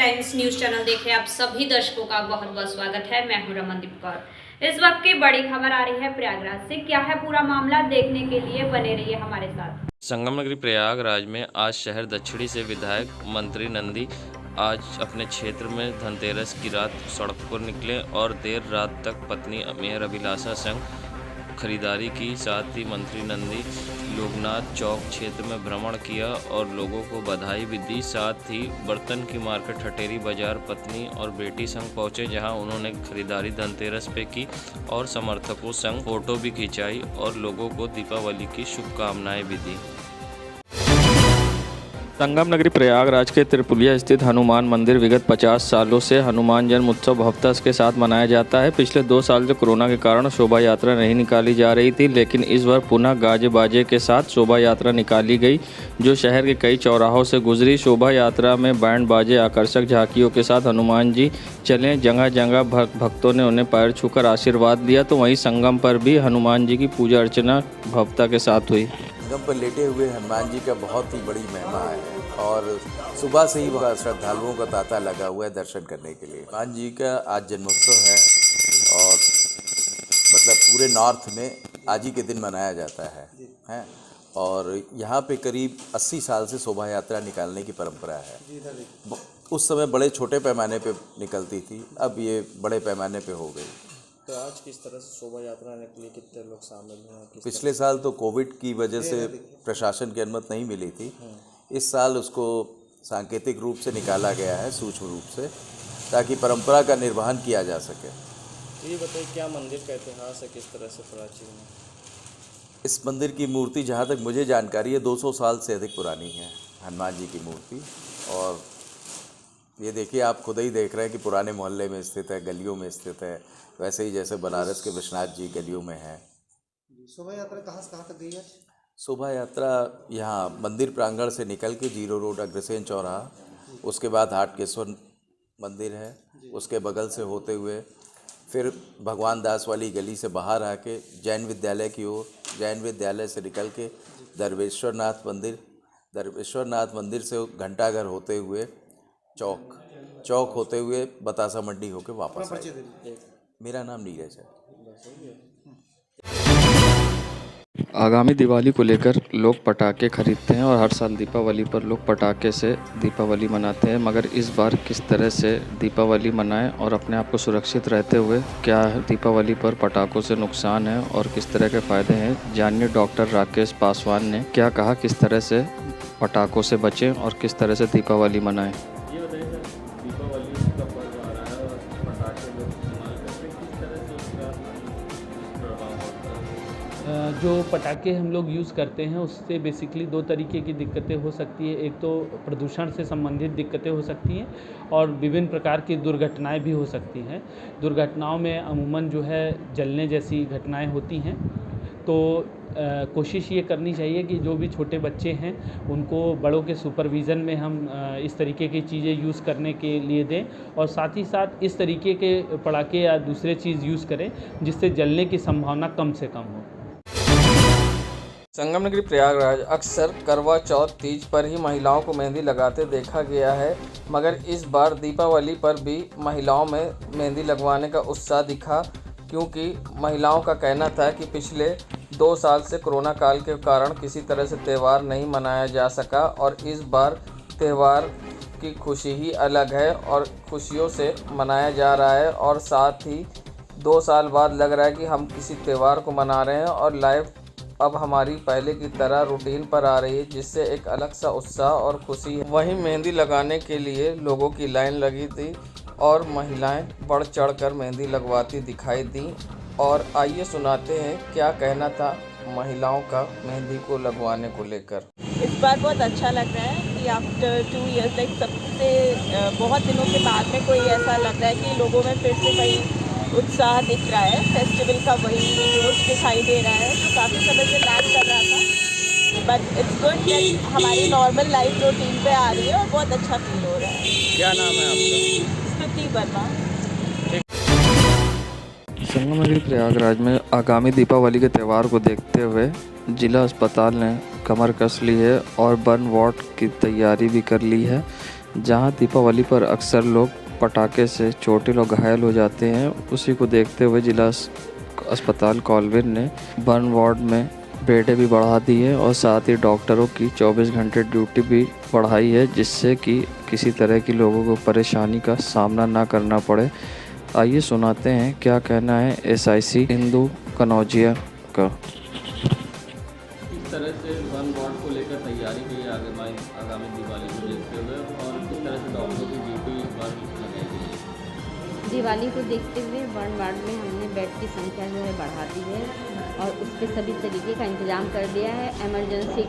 Times news channel देख रहे आप सभी दर्शकों का बहुत बहुत स्वागत है। मैं हूं रमनदीप कौर। इस वक्त की बड़ी खबर आ रही है प्रयागराज से। क्या है पूरा मामला, देखने के लिए बने रहिए हमारे साथ। संगम नगरी प्रयागराज में आज शहर दक्षिणी से विधायक मंत्री नंदी आज अपने क्षेत्र में धनतेरस की रात सड़क पर निकले और देर रात तक पत्नी मेयर अभिलाषा संग खरीदारी की। साथ ही मंत्री नंदी लोकनाथ चौक क्षेत्र में भ्रमण किया और लोगों को बधाई भी दी। साथ ही बर्तन की मार्केट ठटेरी बाजार पत्नी और बेटी संग पहुंचे, जहां उन्होंने खरीदारी धनतेरस पे की और समर्थकों संग फोटो भी खिंचाई और लोगों को दीपावली की शुभकामनाएं भी दी। संगम नगरी प्रयागराज के त्रिपुलिया स्थित हनुमान मंदिर विगत 50 सालों से हनुमान जन्म उत्सव भव्यता के साथ मनाया जाता है। पिछले 2 साल से कोरोना के कारण शोभा यात्रा नहीं निकाली जा रही थी, लेकिन इस बार पुनः गाजे बाजे के साथ शोभा यात्रा निकाली गई, जो शहर के कई चौराहों से गुजरी। शोभा यात्रा में बैंड बाजे, आकर्षक झांकियों के साथ हनुमान जी चले। जगह जगह भक्तों ने उन्हें पैर छूकर आशीर्वाद दिया। तो वहीं संगम पर भी हनुमान जी की पूजा अर्चना भव्यता के साथ हुई। संगम पर लेटे हुए हनुमान जी का बहुत ही बड़ी महिमा है और सुबह से ही वहाँ श्रद्धालुओं का तांता लगा हुआ है दर्शन करने के लिए। हनुमान जी का आज जन्मोत्सव है और मतलब पूरे नॉर्थ में आज ही के दिन मनाया जाता है और यहाँ पे करीब 80 साल से शोभा यात्रा निकालने की परंपरा है। उस समय बड़े छोटे पैमाने पे निकलती थी, अब ये बड़े पैमाने पे हो गई। तो आज किस तरह से शोभा यात्रा निकली, कितने लोग शामिल हुए? पिछले साल तो कोविड की वजह से प्रशासन की अनुमति नहीं मिली थी। इस साल उसको सांकेतिक रूप से निकाला गया है, सूक्ष्म रूप से, ताकि परंपरा का निर्वहन किया जा सके। तो ये बताइए, क्या मंदिर का इतिहास है, किस तरह से प्राचीन है? इस मंदिर की मूर्ति, जहाँ तक मुझे जानकारी है, 200 साल से अधिक पुरानी है हनुमान जी की मूर्ति। और ये देखिए, आप खुद ही देख रहे हैं कि पुराने मोहल्ले में स्थित है, गलियों में स्थित है, वैसे ही जैसे बनारस के विश्वनाथ जी गलियों में है। शोभा यात्रा कहाँ से कहाँ तक गई है? शोभा यात्रा यहाँ मंदिर प्रांगण से निकल के जीरो रोड अग्रसेन चौराहा, उसके बाद हाटकेश्वर मंदिर है, उसके बगल से होते हुए फिर भगवान दास वाली गली से बाहर आके जैन विद्यालय की ओर, जैन विद्यालय से निकल के दरवेश्वर नाथ मंदिर से घंटाघर होते हुए चौक होते हुए बतासा मंडी होके वापस आए। मेरा नाम नीरज है। आगामी दिवाली को लेकर लोग पटाखे खरीदते हैं और हर साल दीपावली पर लोग पटाखे से दीपावली मनाते हैं, मगर इस बार किस तरह से दीपावली मनाएं और अपने आप को सुरक्षित रहते हुए, क्या दीपावली पर पटाखों से नुकसान है और किस तरह के फ़ायदे हैं, जानिए डॉक्टर राकेश पासवान ने क्या कहा। किस तरह से पटाखों से बचें और किस तरह से दीपावली मनाएं। ये बताइए सर, दीपावली का पर्व आ रहा है और पटाखे लोग इस्तेमाल करते हैं, किस तरह से उसका प्रभाव होता है? जो पटाखे हम लोग यूज़ करते हैं उससे बेसिकली 2 तरीके की दिक्कतें हो सकती है। एक तो प्रदूषण से संबंधित दिक्कतें हो सकती हैं और विभिन्न प्रकार की दुर्घटनाएं भी हो सकती हैं। दुर्घटनाओं में अमूमन जो है जलने जैसी घटनाएं होती हैं। तो कोशिश ये करनी चाहिए कि जो भी छोटे बच्चे हैं उनको बड़ों के सुपरविज़न में हम इस तरीके की चीज़ें यूज़ करने के लिए दें और साथ ही साथ इस तरीके के पटाखे या दूसरे चीज़ यूज़ करें जिससे जलने की संभावना कम से कम हो। संगम नगरी प्रयागराज अक्सर करवा चौथ तीज पर ही महिलाओं को मेहंदी लगाते देखा गया है, मगर इस बार दीपावली पर भी महिलाओं में मेहंदी लगवाने का उत्साह दिखा, क्योंकि महिलाओं का कहना था कि पिछले 2 साल से कोरोना काल के कारण किसी तरह से त्यौहार नहीं मनाया जा सका और इस बार त्यौहार की खुशी ही अलग है और खुशियों से मनाया जा रहा है। और साथ ही 2 साल बाद लग रहा है कि हम किसी त्यौहार को मना रहे हैं और लाइफ अब हमारी पहले की तरह रूटीन पर आ रही है, जिससे एक अलग सा उत्साह और खुशी है। वहीं मेहंदी लगाने के लिए लोगों की लाइन लगी थी और महिलाएं बढ़ चढ़कर मेहंदी लगवाती दिखाई दी। और आइए सुनाते हैं क्या कहना था महिलाओं का मेहंदी को लगवाने को लेकर। इस बार बहुत अच्छा लग रहा है कि आफ्टर 2 इयर्स लाइक सबसे बहुत दिनों के बाद में कोई ऐसा लग रहा है कि लोगों में फिर से वही उत्साह दिख रहा है, फेस्टिवल का वही जोश दिखाई दे रहा है जो काफ़ी समय से लैग कर रहा था। बट इट्स गुड कि हमारी नॉर्मल लाइफ रूटीन पे आ रही है और बहुत अच्छा फील हो रहा है। क्या नाम है आपका? स्तुति वर्मा। संगम नगरी प्रयागराज में आगामी दीपावली के त्यौहार को देखते हुए जिला अस्पताल ने कमर कस ली है और बर्न वार्ड की तैयारी भी कर ली है। जहां दीपावली पर अक्सर लोग पटाखे से चोटिल और घायल हो जाते हैं, उसी को देखते हुए जिला अस्पताल कॉलविन ने बर्न वार्ड में बेडें भी बढ़ा दी है और साथ ही डॉक्टरों की 24 घंटे ड्यूटी भी बढ़ाई है, जिससे कि किसी तरह की लोगों को परेशानी का सामना ना करना पड़े। आइए सुनाते हैं क्या कहना है SIC इंदु कनौजिया का। किस तरह से वन वार्ड को लेकर तैयारी की है आगामी दिवाली को देखते हुए, और किस तरह से डॉक्टरों की ड्यूटी इस बार लगाई गई है? दिवाली को देखते हुए वन वार्ड में हमने बेड की संख्या जो है बढ़ा दी है और उस पर सभी तरीके का इंतज़ाम कर दिया है। इमरजेंसी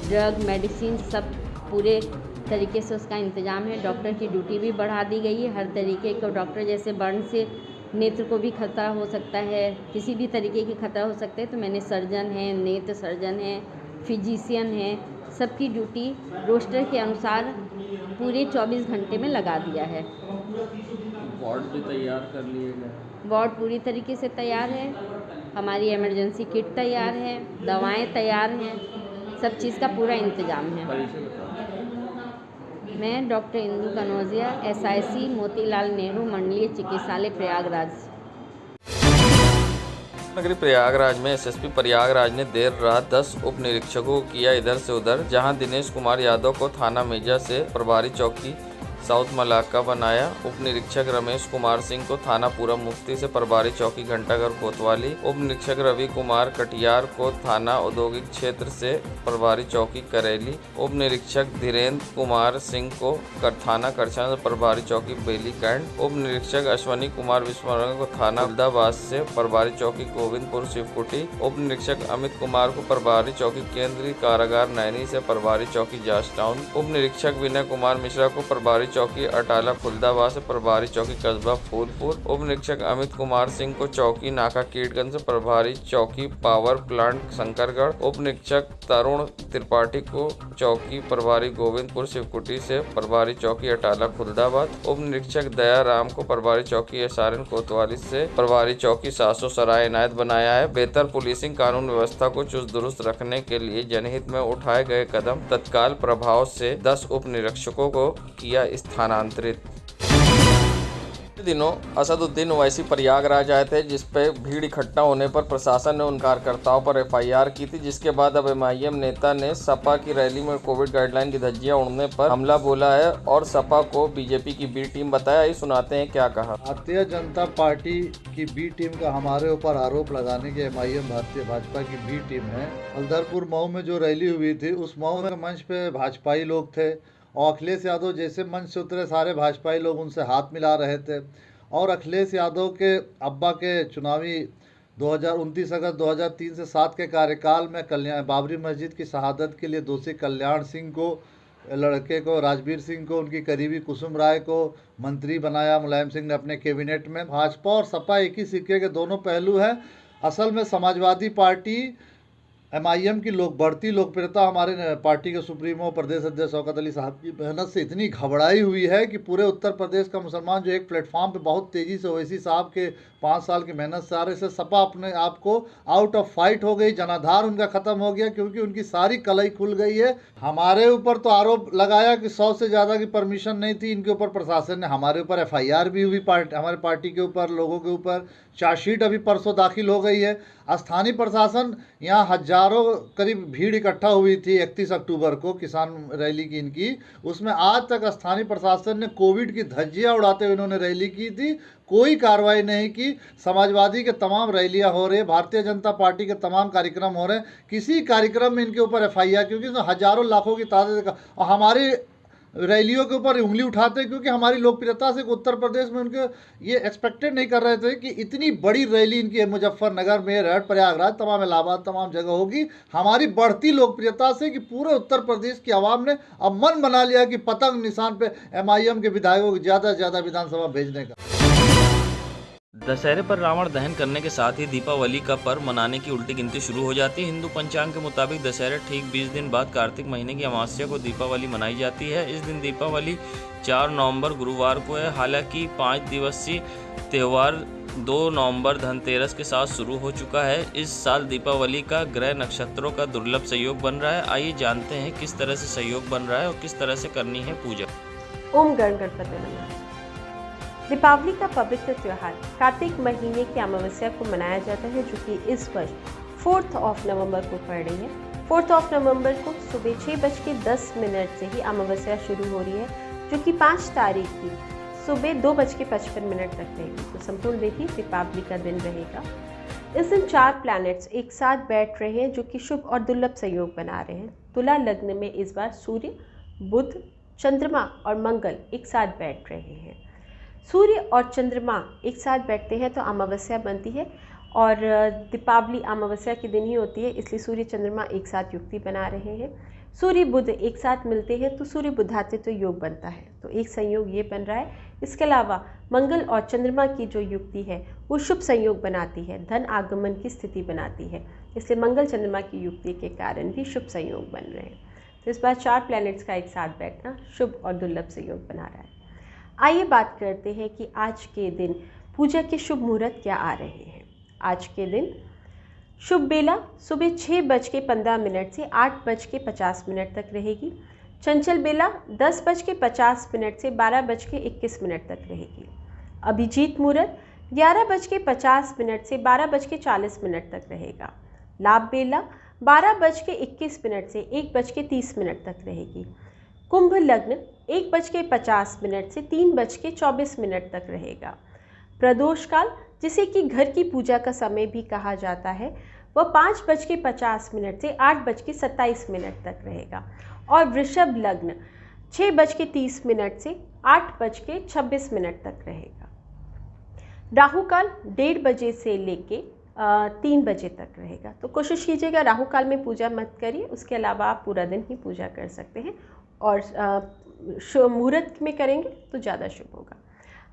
ड्रग मेडिसिन सब पूरे तरीके से उसका इंतज़ाम है। डॉक्टर की ड्यूटी भी बढ़ा दी गई है। हर तरीके को डॉक्टर, जैसे बर्न से नेत्र को भी खतरा हो सकता है, किसी भी तरीके की खतरा हो सकता है, तो मैंने सर्जन है, नेत्र सर्जन है, फिजिशियन है, सबकी ड्यूटी रोस्टर के अनुसार पूरे 24 घंटे में लगा दिया है। वार्ड भी तैयार कर लिए गए? वार्ड पूरी तरीके से तैयार है। हमारी इमरजेंसी किट तैयार है, दवाएं तैयार हैं, सब चीज़ का पूरा इंतज़ाम है। परिचय बताओ। मैं डॉक्टर इंदु कनौजिया, SIC मोतीलाल नेहरू मंडलीय चिकित्सालय प्रयागराज। नगरी प्रयागराज में SSP प्रयागराज ने देर रात 10 उप निरीक्षकों को किया इधर से उधर, जहां दिनेश कुमार यादव को थाना मेजा से प्रभारी चौकी साउथ मलाका बनाया। उप निरीक्षक रमेश कुमार सिंह को थाना पूरब मुफ्ती से प्रभारी चौकी घंटाघर कोतवाली, उप निरीक्षक रवि कुमार कटियार को थाना औद्योगिक क्षेत्र से प्रभारी चौकी करेली, उप निरीक्षक धीरेन्द्र कुमार सिंह को थाना करछा से प्रभारी चौकी बेली कैंट, उप निरीक्षक अश्वनी कुमार विस्मरण को थाना खुलदाबाद से प्रभारी चौकी गोविंदपुर शिवकुटी, उप निरीक्षक अमित कुमार को प्रभारी चौकी केंद्रीय कारागार नैनी से प्रभारी चौकी जांच टाउन, उप निरीक्षक विनय कुमार मिश्रा को प्रभारी चौकी अटाला खुलदाबाद से प्रभारी चौकी कस्बा फूलपुर, उप निरीक्षक अमित कुमार सिंह को चौकी नाका कीटगंज से प्रभारी चौकी पावर प्लांट शंकरगढ़, उप निरीक्षक तरुण त्रिपाठी को चौकी प्रभारी गोविंदपुर शिवकुटी से प्रभारी चौकी अटाला खुलदाबाद, उप निरीक्षक दयाराम को प्रभारी चौकी SRN कोतवाली से प्रभारी चौकी सासो सराय इनायत बनाया है। बेहतर पुलिसिंग कानून व्यवस्था को चुस्त दुरुस्त रखने के लिए जनहित में उठाए गए कदम तत्काल प्रभाव से 10 उप निरीक्षकों को किया स्थानांतरित। दिनों असदुद्दीन ओवैसी प्रयागराज आए थे, जिस पे भीड़ इकट्ठा होने पर प्रशासन ने उन कार्यकर्ताओं पर FIR की थी, जिसके बाद अब MIM नेता ने सपा की रैली में कोविड गाइडलाइन की धज्जियां उड़ने पर हमला बोला है और सपा को बीजेपी की बी टीम बताया। ये सुनाते हैं क्या कहा। भारतीय जनता पार्टी की बी टीम का हमारे ऊपर आरोप लगाने के MIM भारतीय भाजपा की बी टीम है। हल्दरपुर मऊ में जो रैली हुई थी, उस मऊ में मंच पे भाजपाई लोग थे और अखिलेश यादव जैसे मंच से उतरे, सारे भाजपाई लोग उनसे हाथ मिला रहे थे और अखिलेश यादव के अब्बा के चुनावी 29 अगस्त 2003 से 7 के कार्यकाल में बाबरी मस्जिद की शहादत के लिए दोषी कल्याण सिंह को, लड़के को राजवीर सिंह को, उनकी करीबी कुसुम राय को मंत्री बनाया मुलायम सिंह ने अपने कैबिनेट में। भाजपा और सपा एक ही सिक्के के दोनों पहलू हैं। असल में समाजवादी पार्टी MIM की बढ़ती लोकप्रियता हमारे पार्टी के सुप्रीमो प्रदेश अध्यक्ष शौकत अली साहब की मेहनत से इतनी घबराई हुई है कि पूरे उत्तर प्रदेश का मुसलमान जो एक प्लेटफॉर्म पे बहुत तेज़ी से ओवैसी साहब के 5 साल की मेहनत से आ रहे से सपा अपने आप को आउट ऑफ फाइट हो गई, जनाधार उनका ख़त्म हो गया क्योंकि उनकी सारी कलई खुल गई है। हमारे ऊपर तो आरोप लगाया कि 100 से ज़्यादा की परमिशन नहीं थी, इनके ऊपर प्रशासन ने, हमारे ऊपर FIR भी हुई, हमारे पार्टी के ऊपर, लोगों के ऊपर चार्जशीट अभी परसों दाखिल हो गई है। स्थानीय प्रशासन, यहाँ हजारों करीब भीड़ इकट्ठा हुई थी 31 अक्टूबर को किसान रैली की इनकी, उसमें आज तक स्थानीय प्रशासन ने कोविड की धज्जियां उड़ाते हुए इन्होंने रैली की थी, कोई कार्रवाई नहीं की। समाजवादी के तमाम रैलियां हो रही, भारतीय जनता पार्टी के तमाम कार्यक्रम हो रहे, किसी कार्यक्रम में इनके ऊपर FIR, क्योंकि इसमें हजारों लाखों की तादाद और हमारी रैलियों के ऊपर उंगली उठाते हैं क्योंकि हमारी लोकप्रियता से उत्तर प्रदेश में उनके ये एक्सपेक्टेड नहीं कर रहे थे कि इतनी बड़ी रैली इनकी मुजफ्फरनगर, मेरठ, प्रयागराज, तमाम इलाहाबाद, तमाम जगह होगी। हमारी बढ़ती लोकप्रियता से कि पूरे उत्तर प्रदेश की आवाम ने अब मन बना लिया कि पतंग निशान पे MIM के विधायकों को ज़्यादा से ज़्यादा विधानसभा भेजने का। दशहरे पर रावण दहन करने के साथ ही दीपावली का पर्व मनाने की उल्टी गिनती शुरू हो जाती है। हिंदू पंचांग के मुताबिक दशहरे ठीक 20 दिन बाद कार्तिक महीने की अमावस्या को दीपावली मनाई जाती है। इस दिन दीपावली 4 नवंबर गुरुवार को है। हालांकि 5 दिवसीय त्यौहार 2 नवंबर धनतेरस के साथ शुरू हो चुका है। इस साल दीपावली का ग्रह नक्षत्रों का दुर्लभ सहयोग बन रहा है। आइए जानते हैं किस तरह से सहयोग बन रहा है और किस तरह से करनी है पूजा। ओम गण गणपति नमः। दीपावली का पवित्र त्यौहार कार्तिक महीने की अमावस्या को मनाया जाता है, जो कि इस वर्ष 4 नवंबर को पड़ रही है। 4 नवंबर को सुबह 6:10 से ही अमावस्या शुरू हो रही है, जो कि 5 तारीख की सुबह 2:55 तक रहेगी। तो संपूर्ण देखिए दीपावली का दिन रहेगा। इस दिन 4 प्लैनेट्स एक साथ बैठ रहे हैं, जो कि शुभ और दुर्लभ संयोग बना रहे हैं। तुला लग्न में इस बार सूर्य, बुध, चंद्रमा और मंगल एक साथ बैठ रहे हैं। सूर्य और चंद्रमा एक साथ बैठते हैं तो अमावस्या बनती है, और दीपावली अमावस्या के दिन ही होती है, इसलिए सूर्य चंद्रमा एक साथ युक्ति बना रहे हैं। सूर्य बुध एक साथ मिलते हैं तो सूर्य बुधादित्य योग बनता है, तो एक संयोग ये बन रहा है। इसके अलावा मंगल और चंद्रमा की जो युक्ति है वो शुभ संयोग बनाती है, धन आगमन की स्थिति बनाती है, इसलिए मंगल चंद्रमा की युक्ति के कारण भी शुभ संयोग बन रहे हैं। तो इस बार 4 प्लैनेट्स का एक साथ बैठना शुभ और दुर्लभ संयोग बना रहा है। आइए बात करते हैं कि आज के दिन पूजा के शुभ मुहूर्त क्या आ रहे हैं। आज के दिन शुभ बेला सुबह 6:15 से 8:50 तक रहेगी। चंचल बेला 10:50 से 12:21 तक रहेगी। अभिजीत मुहूर्त 11:50 से 12:40 तक रहेगा। लाभ बेला 12:21 से 1:30 तक रहेगी। कुंभ लग्न 1:50 से 3:24 तक रहेगा। प्रदोष काल, जिसे कि घर की पूजा का समय भी कहा जाता है, वह 5:50 से 8:27 तक रहेगा। और वृषभ लग्न 6:30 से 8:26 तक रहेगा। राहु काल 1:30 बजे से लेके 3 बजे तक रहेगा। तो कोशिश कीजिएगा राहु काल में पूजा मत करिए, उसके अलावा आप पूरा दिन ही पूजा कर सकते हैं, और मुहूर्त में करेंगे तो ज़्यादा शुभ होगा।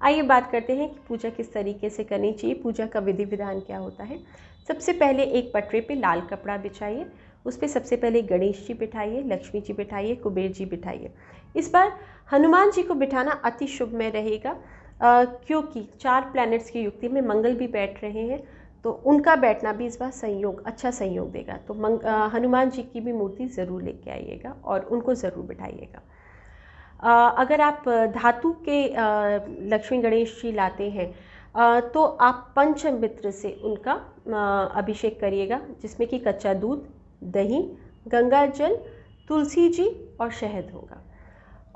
आइए बात करते हैं कि पूजा किस तरीके से करनी चाहिए, पूजा का विधि विधान क्या होता है। सबसे पहले एक पटरे पे लाल कपड़ा बिछाइए, उस पर सबसे पहले गणेश जी बिठाइए, लक्ष्मी जी बिठाइए, कुबेर जी बिठाइए। इस बार हनुमान जी को बिठाना अति शुभ में रहेगा, क्योंकि 4 प्लैनेट्स की युक्ति में मंगल भी बैठ रहे हैं, तो उनका बैठना भी इस बार संयोग अच्छा संयोग देगा। तो हनुमान जी की भी मूर्ति ज़रूर लेके आइएगा और उनको ज़रूर बिठाइएगा। अगर आप धातु के लक्ष्मी गणेश जी लाते हैं तो आप पंचमित्र से उनका अभिषेक करिएगा, जिसमें कि कच्चा दूध, दही, गंगा जल, तुलसी जी और शहद होगा।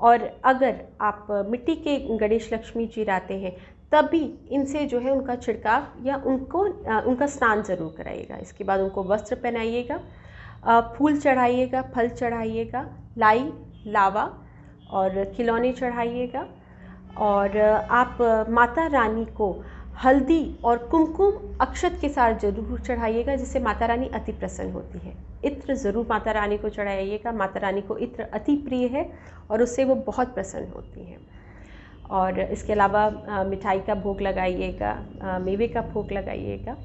और अगर आप मिट्टी के गणेश लक्ष्मी जी लाते हैं तब भी इनसे जो है उनका छिड़काव या उनका स्नान ज़रूर कराइएगा। इसके बाद उनको वस्त्र पहनाइएगा, फूल चढ़ाइएगा, फल चढ़ाइएगा, लाई, लावा और खिलौने चढ़ाइएगा। और आप माता रानी को हल्दी और कुमकुम अक्षत के साथ जरूर चढ़ाइएगा, जिससे माता रानी अति प्रसन्न होती है। इत्र ज़रूर माता रानी को चढ़ाइएगा, माता रानी को इत्र अति प्रिय है और उससे वो बहुत प्रसन्न होती हैं। और इसके अलावा मिठाई का भोग लगाइएगा, मेवे का भोग लगाइएगा।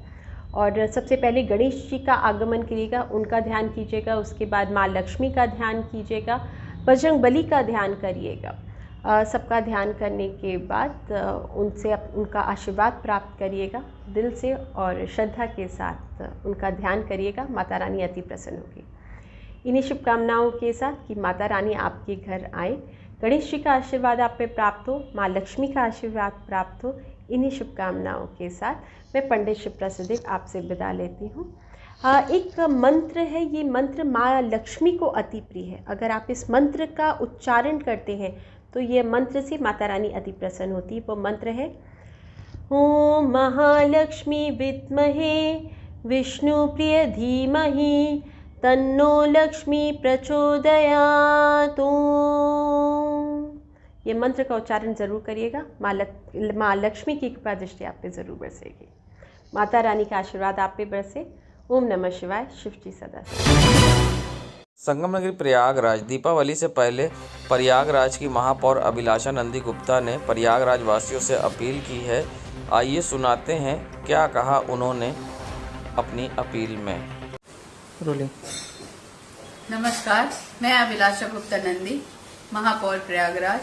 और सबसे पहले गणेश जी का आगमन करिएगा, उनका ध्यान कीजिएगा। उसके बाद माँ लक्ष्मी का ध्यान कीजिएगा, बजरंग बली का ध्यान करिएगा। सबका ध्यान करने के बाद उनसे उनका आशीर्वाद प्राप्त करिएगा दिल से और श्रद्धा के साथ उनका ध्यान करिएगा। माता रानी अति प्रसन्न होगी। इन्हीं शुभकामनाओं के साथ कि माता रानी आपके घर आए, गणेश जी का आशीर्वाद आप पे प्राप्त हो, माँ लक्ष्मी का आशीर्वाद प्राप्त हो, इन्हीं शुभकामनाओं के साथ मैं पंडित शिप्रा सदेव आपसे विदा लेती हूँ। एक मंत्र है, ये मंत्र माँ लक्ष्मी को अति प्रिय है। अगर आप इस मंत्र का उच्चारण करते हैं तो ये मंत्र से माता रानी अति प्रसन्न होती है। वो मंत्र है ओम महालक्ष्मी विद्महे विष्णु प्रिय धीमहि तन्नो लक्ष्मी प्रचोदयात्। ये मंत्र का उच्चारण ज़रूर करिएगा। माँ लक्ष्मी की कृपा दृष्टि आप पे ज़रूर बरसेगी। माता रानी का आशीर्वाद आप पे बरसे। ओम नमः शिवाय। शिव जी सदा। संगम नगरी प्रयागराज। दीपावली से पहले प्रयागराज की महापौर अभिलाषा नंदी गुप्ता ने प्रयागराज वासियों से अपील की है। आइए सुनाते हैं क्या कहा उन्होंने अपनी अपील में। नमस्कार, मैं अभिलाषा गुप्ता नंदी, महापौर प्रयागराज।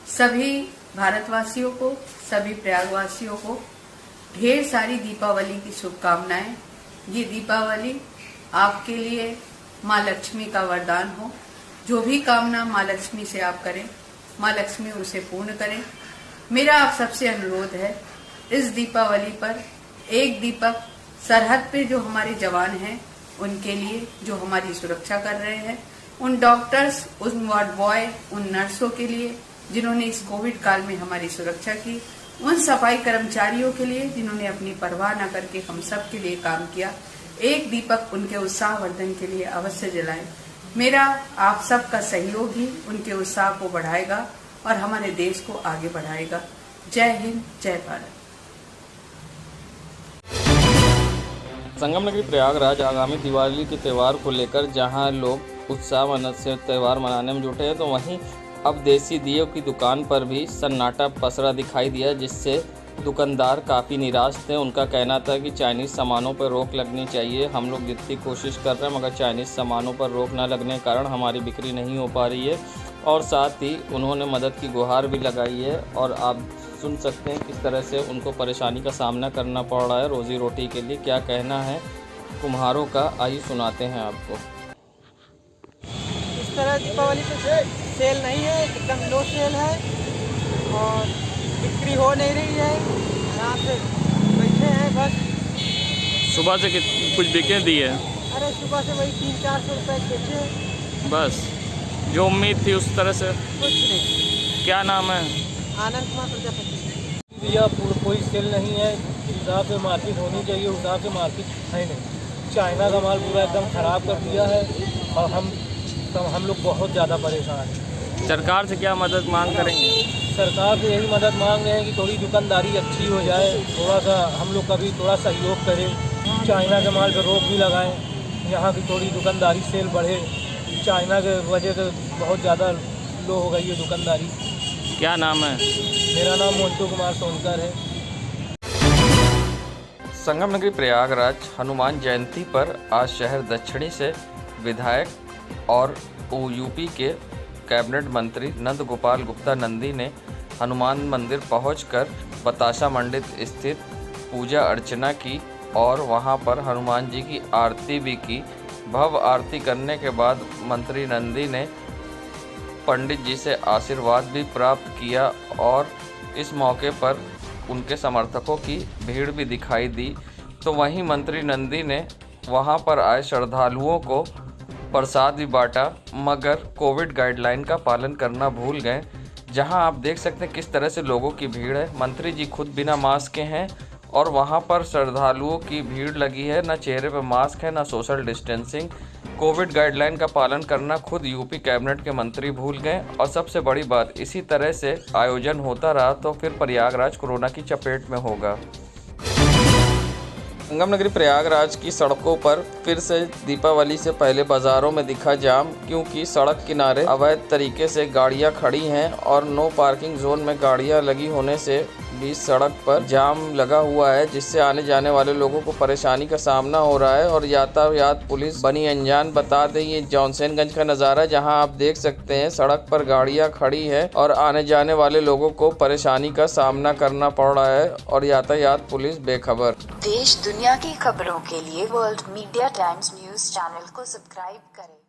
सभी भारतवासियों को, सभी प्रयागवासियों को ढेर सारी दीपावली की शुभकामनाएं। ये दीपावली आपके लिए माँ लक्ष्मी का वरदान हो। जो भी कामना माँ लक्ष्मी से आप करें माँ लक्ष्मी उसे पूर्ण करें। मेरा आप सबसे अनुरोध है, इस दीपावली पर एक दीपक सरहद पे जो हमारे जवान हैं उनके लिए, जो हमारी सुरक्षा कर रहे हैं, उन डॉक्टर्स, उन वार्ड बॉय, उन नर्सों के लिए जिन्होंने इस कोविड काल में हमारी सुरक्षा की, उन सफाई कर्मचारियों के लिए जिन्होंने अपनी परवाह न करके हम सब के लिए काम किया। एक दीपक उनके उत्साहवर्धन के लिए अवश्य जलाएं। मेरा आप सब का सहयोग ही उनके उत्साह को बढ़ाएगा और हमारे देश को आगे बढ़ाएगा। जय हिंद, जय भारत। संगम नगरी प्रयागराज आगामी दिवाली के त्यौहार को लेकर जहां लोग उत्साह से त्यौहार मनाने में जुटे हैं, तो वहीं अब देसी दियों की दुकान पर भी सन्नाटा पसरा दिखाई दिया, जिससे दुकानदार काफ़ी निराश थे। उनका कहना था कि चाइनीज़ सामानों पर रोक लगनी चाहिए। हम लोग जितनी कोशिश कर रहे हैं मगर चाइनीज़ सामानों पर रोक न लगने के कारण हमारी बिक्री नहीं हो पा रही है। और साथ ही उन्होंने मदद की गुहार भी लगाई है और आप सुन सकते हैं किस तरह से उनको परेशानी का सामना करना पड़ रहा है रोज़ी रोटी के लिए। क्या कहना है कुम्हारों का, आइए सुनाते हैं आपको। इस तरह दीपावली पे सेल नहीं है, एकदम लो सेल है और बिक्री हो नहीं रही है। यहाँ पे बैठे हैं बस। सुबह से कुछ बिके दी है? अरे सुबह से वही 300-400 रुपये बेचे बस जो उम्मीद थी उस तरह से कुछ नहीं। क्या नाम है? आनंद कुमार प्रजापति। भैया कोई सेल नहीं है, हिसाब से मार्केट होनी चाहिए, उस हिसाब से मार्केट है नहीं। चाइना का माल पूरा एकदम ख़राब कर दिया है और हम लोग बहुत ज़्यादा परेशान हैं। सरकार से क्या मदद मांग करेंगे? सरकार से यही मदद मांग रहे हैं कि थोड़ी दुकानदारी अच्छी हो जाए, थोड़ा सा हम लोग का भी थोड़ा सहयोग करें, चाइना के माल पर रोक भी लगाएं, यहाँ की थोड़ी दुकानदारी सेल बढ़े। चाइना के वजह से बहुत ज़्यादा लो हो गई है दुकानदारी। क्या नाम है? मेरा नाम मोन्टू कुमार सोनकर है। संगम नगरी प्रयागराज हनुमान जयंती पर आज शहर दक्षिणी से विधायक और यूपी के कैबिनेट मंत्री नंद गोपाल गुप्ता नंदी ने हनुमान मंदिर पहुंचकर बताशा मंडित स्थित पूजा अर्चना की और वहां पर हनुमान जी की आरती भी की। भव्य आरती करने के बाद मंत्री नंदी ने पंडित जी से आशीर्वाद भी प्राप्त किया और इस मौके पर उनके समर्थकों की भीड़ भी दिखाई दी। तो वहीं मंत्री नंदी ने वहां पर आए श्रद्धालुओं को प्रसाद भी बांटा, मगर कोविड गाइडलाइन का पालन करना भूल गए। जहां आप देख सकते हैं किस तरह से लोगों की भीड़ है। मंत्री जी खुद बिना मास्क के हैं और वहां पर श्रद्धालुओं की भीड़ लगी है। ना चेहरे पर मास्क है, ना सोशल डिस्टेंसिंग। कोविड गाइडलाइन का पालन करना खुद यूपी कैबिनेट के मंत्री भूल गए। और सबसे बड़ी बात, इसी तरह से आयोजन होता रहा तो फिर प्रयागराज कोरोना की चपेट में होगा। संगम नगरी प्रयागराज की सड़कों पर फिर से दीपावली से पहले बाज़ारों में दिखा जाम, क्योंकि सड़क किनारे अवैध तरीके से गाड़ियां खड़ी हैं और नो पार्किंग जोन में गाड़ियां लगी होने से भी सड़क पर जाम लगा हुआ है, जिससे आने जाने वाले लोगों को परेशानी का सामना हो रहा है। और यातायात पुलिस बनी अनजान। बता दें ये जॉनसनगंज का नज़ारा, जहां आप देख सकते हैं सड़क पर गाड़ियां खड़ी हैं और आने जाने वाले लोगों को परेशानी का सामना करना पड़ रहा है और यातायात पुलिस बेखबर। देश दुनिया की खबरों के लिए world media times news channel को सब्सक्राइब करें।